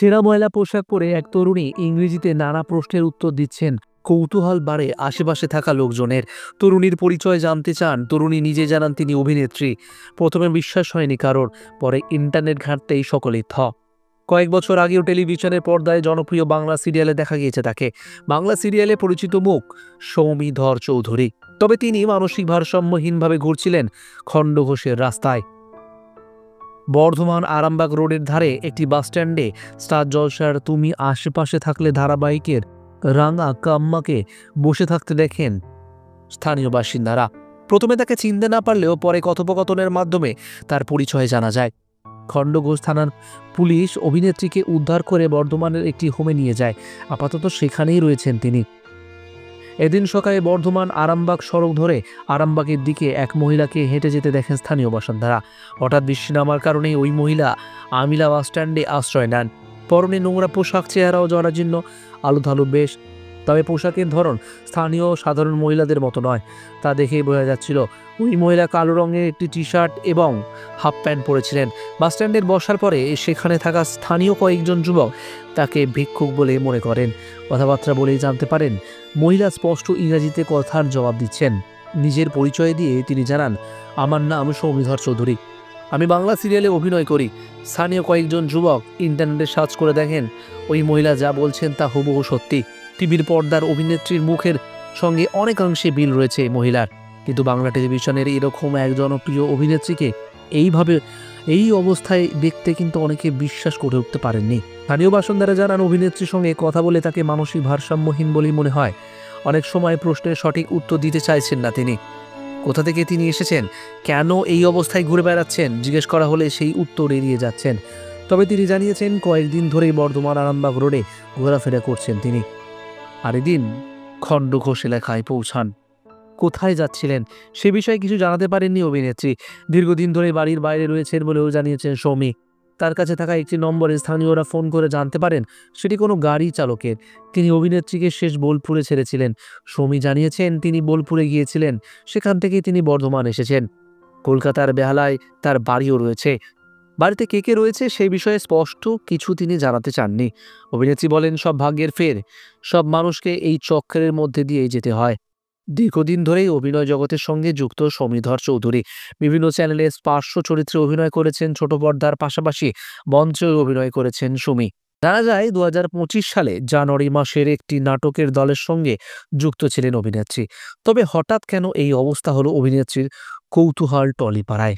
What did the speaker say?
ছেঁড়া ময়লা পোশাক পরে এক তরুণী ইংরেজিতে নানা প্রশ্নের উত্তর দিচ্ছেন। কৌতূহল বাড়ে আশেপাশে থাকা লোকজনের। তরুণীর পরিচয় জানতে চান, তরুণী নিজে জানান তিনি অভিনেত্রী। প্রথমে বিশ্বাস হয়নি কারোর, পরে ইন্টারনেট ঘাঁটতেই সকলেই কয়েক বছর আগেও টেলিভিশনের পর্দায় জনপ্রিয় বাংলা সিরিয়ালে দেখা গিয়েছে তাকে। বাংলা সিরিয়ালে পরিচিত মুখ সৌমিধর চৌধুরী। তবে তিনি মানসিক ভারসাম্যহীনভাবে ঘুরছিলেন খণ্ডঘোষের রাস্তায়। বর্ধমান আরামবাগ রোডের ধারে একটি বাসস্ট্যান্ডে স্টার জলসার তুমি আশেপাশে থাকলে ধারাবাহিকের রাঙা কাম্মাকে বসে থাকতে দেখেন স্থানীয় বাসিন্দারা। প্রথমে তাকে চিনতে না পারলেও পরে কথোপকথনের মাধ্যমে তার পরিচয় জানা যায়। খণ্ডঘোষ থানার পুলিশ অভিনেত্রীকে উদ্ধার করে বর্ধমানের একটি হোমে নিয়ে যায়। আপাতত সেখানেই রয়েছেন তিনি। এদিন সকালে বর্ধমান আরামবাগ সড়ক ধরে আরামবাগের দিকে এক মহিলাকে হেঁটে যেতে দেখেন স্থানীয় বাসিন্দারা। হঠাৎ বৃষ্টি নামার কারণে ওই মহিলা আমিলা বাসস্ট্যান্ডে আশ্রয় নেন। পরনে নোংরা পোশাক, চেহারাও জরাজীর্ণ, আলুথালু বেশ। তবে পোশাকের ধরন স্থানীয় সাধারণ মহিলাদের মতো নয়, তা দেখেই বোঝা যাচ্ছিল। ওই মহিলা কালো রঙের একটি টি শার্ট এবং হাফ প্যান্ট পরেছিলেন। বাসস্ট্যান্ডের বসার পরে সেখানে থাকা স্থানীয় কয়েকজন যুবক তাকে ভিক্ষুক বলে মনে করেন। কথাবার্তা বলেই জানতে পারেন মহিলা স্পষ্ট ইংরেজিতে কথার জবাব দিচ্ছেন। নিজের পরিচয় দিয়ে তিনি জানান, আমার নাম সৌমিধর চৌধুরী, আমি বাংলা সিরিয়ালে অভিনয় করি। স্থানীয় কয়েকজন যুবক ইন্টারনেটে সার্চ করে দেখেন ওই মহিলা যা বলছেন তা হুবহু সত্যি। টিভির পর্দার অভিনেত্রীর মুখের সঙ্গে অনেকাংশে মিল রয়েছে এই মহিলার, কিন্তু বাংলা টেলিভিশনের এরকম এক জনপ্রিয় অভিনেত্রীকে এই অবস্থায় দেখতে কিন্তু অনেকে বিশ্বাস করে উঠতে পারেননি। স্থানীয় বাসিন্দারা জানান, অভিনেত্রীর সঙ্গে কথা বলে তাকে মানসিক ভারসাম্যহীন বলেই মনে হয়। অনেক সময় প্রশ্নের সঠিক উত্তর দিতে চাইছেন না তিনি। কোথা থেকে তিনি এসেছেন, কেন এই অবস্থায় ঘুরে বেড়াচ্ছেন জিজ্ঞেস করা হলে সেই উত্তর এড়িয়ে যাচ্ছেন। তবে তিনি জানিয়েছেন কয়েকদিন ধরেই বর্ধমান আরামবাগ রোডে ঘোরাফেরা করছেন তিনি। আর এদিন খণ্ডঘোষ এলাকায় পৌঁছান। কোথায় যাচ্ছিলেন সে বিষয়ে কিছু জানাতে পারেননি অভিনেত্রী। দীর্ঘদিন ধরে বাড়ির বাইরে রয়েছেন বলেও জানিয়েছেন সৌমি। তার কাছে থাকা একটি নম্বরে স্থানীয়রা ফোন করে জানতে পারেন সেটি কোনো গাড়ি চালকের। তিনি অভিনেত্রীকে শেষ বোলপুরে ছেড়েছিলেন। সৌমি জানিয়েছেন তিনি বোলপুরে গিয়েছিলেন, সেখান থেকে তিনি বর্ধমান এসেছেন। কলকাতার বেহালায় তার বাড়িও রয়েছে। বাড়িতে কে কে রয়েছে সেই বিষয়ে স্পষ্ট কিছু তিনি জানাতে চাননি। অভিনেত্রী বলেন, সব ভাগ্যের ফের, সব মানুষকে এই চক্রের মধ্যে দিয়ে যেতে হয়। দীর্ঘদিন ধরেই অভিনয় জগতের সঙ্গে যুক্ত সৌমিধর চৌধুরী। বিভিন্ন চ্যানেলে পার্শ্ব চরিত্রে অভিনয় করেছেন, ছোট পর্দার পাশাপাশি মঞ্চে অভিনয় করেছেন সুমি। জানা যায় 2025 সালে জানুয়ারি মাসের একটি নাটকের দলের সঙ্গে যুক্ত ছিলেন অভিনেত্রী। তবে হঠাৎ কেন এই অবস্থা হলো অভিনেত্রীর, কৌতূহল টলিপাড়ায়।